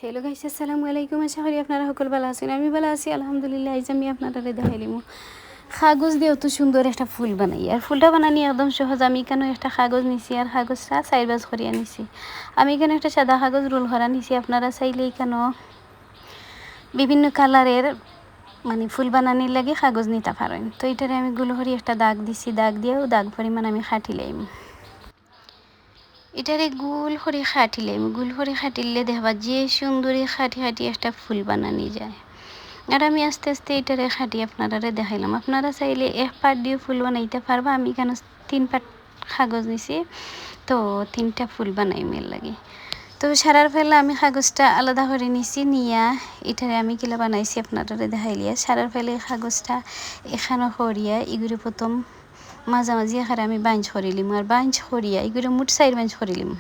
Hello guys, আসসালামু আলাইকুম। আশা করি আপনারা সকল ভালো আছেন। আমি ভালো আছি আলহামদুলিল্লাহ। আজ আমি আপনাদের দেখাইলাম কাগজ দিয়ে অত সুন্দর একটা ফুল বানাই। আর ফুলটা বানানি একদম সহজ। আমি কেন একটা কাগজ নিছি আর কাগজটা সাইজ করিয়া নিছি। আমি কেন একটা সাদা কাগজ রোল করা নিছি। আপনারা চাইলেই কেন বিভিন্ন কালারের মানে ফুল বানানির লাগে কাগজ নিতে পারেন। তো এটারে আমি গুলো করে একটা দাগ দিছি, দাগ দিয়েও দাগ পরিমাণ আমি খাটিলাম। এটারে গুল করে খাটিলাম, গুল করে খাটিলে দেখবা যে সুন্দরী খাটি খাটি একটা ফুল বানানি যায়। আর আমি আস্তে আস্তে এটারে খাটি আপনারা দেখাইলাম। আপনারা চাইলে এক পাট দিয়ে ফুল বানাইতে পারবা। আমি কেন 3 পাট কাগজ নিছি, তো 3টা ফুল বানাইমের লাগে। তো সারার ফেলে আমি কাগজটা আলাদা করে নিছি, নিয়া এটারে আমি কিলা বানাইছি আপনারা দেখাইলিয়া। সারার ফেলে কাগজটা এখানে করিয়া এগুলো প্রথম মাঝামাঝি এখানে আমি বাঞ্চ করিলিম। আর বাঞ্চ করিয়া এগুলো মোট 4 বাঞ্চ করিলিম।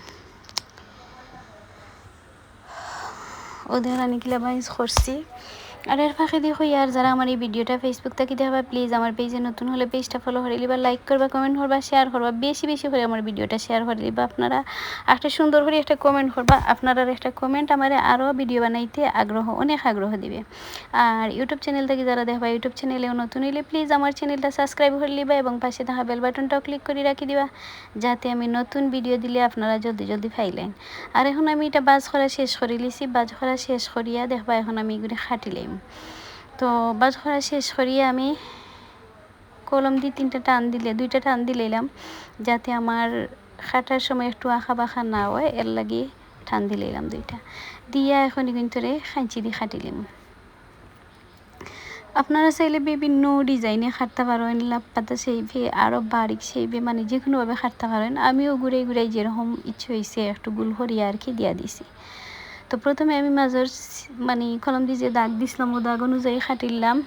ওদের আমি কিলা বাঞ্চ করছি। আর এর ফাঁকে দেখো আর যারা আমার এই ভিডিওটা ফেসবুক থেকে দেখবা, প্লিজ আমার পেজে নতুন হলে পেজটা ফলো করে লিবা, লাইক করবা, কমেন্ট করবা, শেয়ার করবা, বেশি বেশি করে আমার ভিডিওটা শেয়ার করে দিবা। আপনারা একটা সুন্দর করে একটা কমেন্ট করবা। আপনারা একটা কমেন্ট আমার আরও ভিডিও বানাইতে অনেক আগ্রহ দিবে। আর ইউটিউব চ্যানেল থেকে যারা দেখবা, ইউটিউব চ্যানেলেও নতুন হলে প্লিজ আমার চ্যানেলটা সাবস্ক্রাইব করে লিবা এবং পাশে থাকা বেল বাটনটাও ক্লিক করে রাখি দিবা, যাতে আমি নতুন ভিডিও দিলে আপনারা জলদি জলদি পাইলেন। আর এখন আমি এটা বাজ করা শেষ করে লিছি। বাজ করা শেষ করিয়া দেখবা এখন আমি এগুলো খাটিলাম। তো বাজ করা শেষ করিয়া আমি কলম দিয়ে 2টা টান দিলাম, যাতে আমার খাটার সময় একটু আঁকা বাঁকা না হয়, এর লাগে টান দিলাম 2টা দিয়া এখন কিন্তু খাঁচি দিয়ে খাটিলাম। আপনারা চাইলে বিভিন্ন ডিজাইনে খাটতে পারেন, লাপাতা সেইভে আরও বারিক সেইভে, মানে যে কোনোভাবে খাটতে পারেন। আমিও ঘুরাই ঘুরাই যেরকম ইচ্ছে হয়েছে একটু গুল করিয়া আর কি দিয়া দিছি। তো প্রথমে আমি মাঝের মানে কলম দিয়ে যে দাগ দিছিলাম ও দাগ অনুযায়ী খাটিলাম।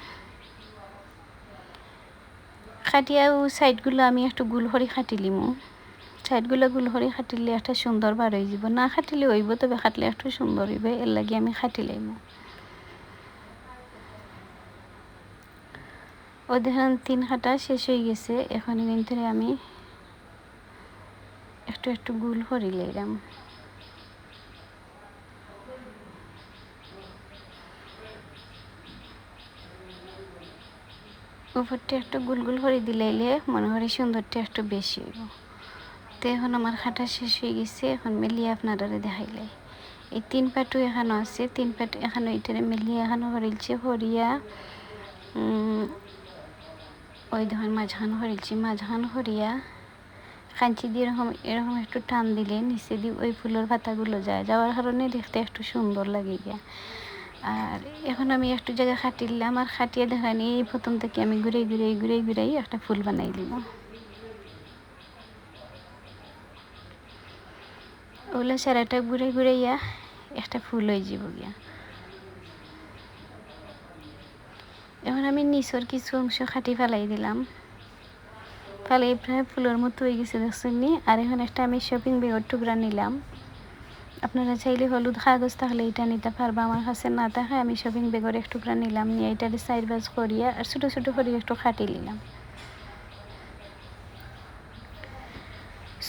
খাটিয়াও সাইডগুলো আমি একটু গুল করে খাটিলিমো। সাইডগুলো গুল করে খাটিলে একটা সুন্দর বার হয়ে যাব। না খাটিলে হইব, তবে খাটলে একটু সুন্দর হইবে, এর লাগে আমি খাটিলাইমো। ও দেখেন 3 খাটা শেষ হয়ে গেছে। এখন কিন্তু আমি একটু একটু গুল করে লইলাম। উপরটা একটু গুল গুল করে দিলাইলে মনে করি সুন্দরটা একটু বেশি হইব। তো এখন আমার খাটা শেষ হয়ে গেছে। এখন মেলিয়ে আপনারা দেখাইলে এই 3 পাটও এখানে আছে, 3 পাট এখানে এটারে মেলিয়ে এখানে হরিলছে হরিয়া ওই ধরনের মাঝখান হরিলছি, মাঝখান হরিয়া কাঞ্চি দিয়ে এরকম একটু টান দিলে নিচে দিয়ে ওই ফুলের পাতাগুলো যাওয়ার কারণে দেখতে একটু সুন্দর লাগে গিয়া। আর এখন আমি একটু জায়গা খাটিলাম, আর খাটিয়ে দেখানি এই প্রথম থেকে আমি ঘুরাই একটা ফুল বানাই দিব। ওগুলো সারাটা ঘুরাইয়া একটা ফুল হয়ে যাব গিয়া। এখন আমি নিচের কিছু অংশ খাটি ফেলাই দিলাম, ফেলাই প্রায় ফুলের মতো হয়ে গেছে দেখছেন নি। আর এখন একটা আমি শপিং ব্যাগের টুকরা নিলাম। আপনারা চাইলে হলুদ কাগজ থাকলে এটা নিতে পারবা, আমার কাছে না থাকে আমি শপিং ব্যাগের এক টুকরা নিলাম, নিয়ে এটা সাইড বাজ করিয়া আর ছোটো ছোটো করে একটু খাটি নিলাম।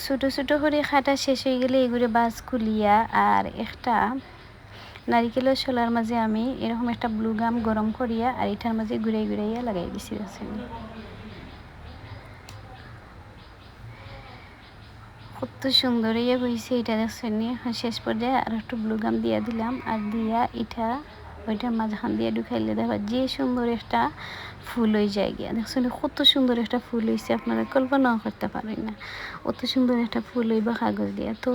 ছোটো ছোটো করে খাটা শেষ হয়ে গেলে এগুলো বাজ খুলিয়া আর একটা নারিকেলের শোলার মাঝে আমি এরকম একটা ব্লু গাম গরম করিয়া আর এটার মাঝে ঘুরাইয়া লাগাই দিছি দেখছেন। কত সুন্দর ইয়ে হয়েছে এটা দেখছেন। শেষ পর্যায়ে আর একটু ব্লু গাম দিয়া দিলাম, আর দিয়া এটা ওইটার মাঝখান দিয়ে ঢুকাইলে দেখবা যে সুন্দর একটা ফুল হয়ে যায় গিয়া। দেখছেন কত সুন্দর একটা ফুল হয়েছে, আপনারা কল্পনাও করতে পারেন না অত সুন্দর একটা ফুল হইবা কাগজ দিয়া। তো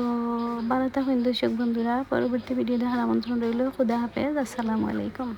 ভালো থাকুন দর্শক বন্ধুরা, পরবর্তী ভিডিও দেখার আমন্ত্রণ রইল। খুদা হাফেজ, আসসালামু আলাইকুম।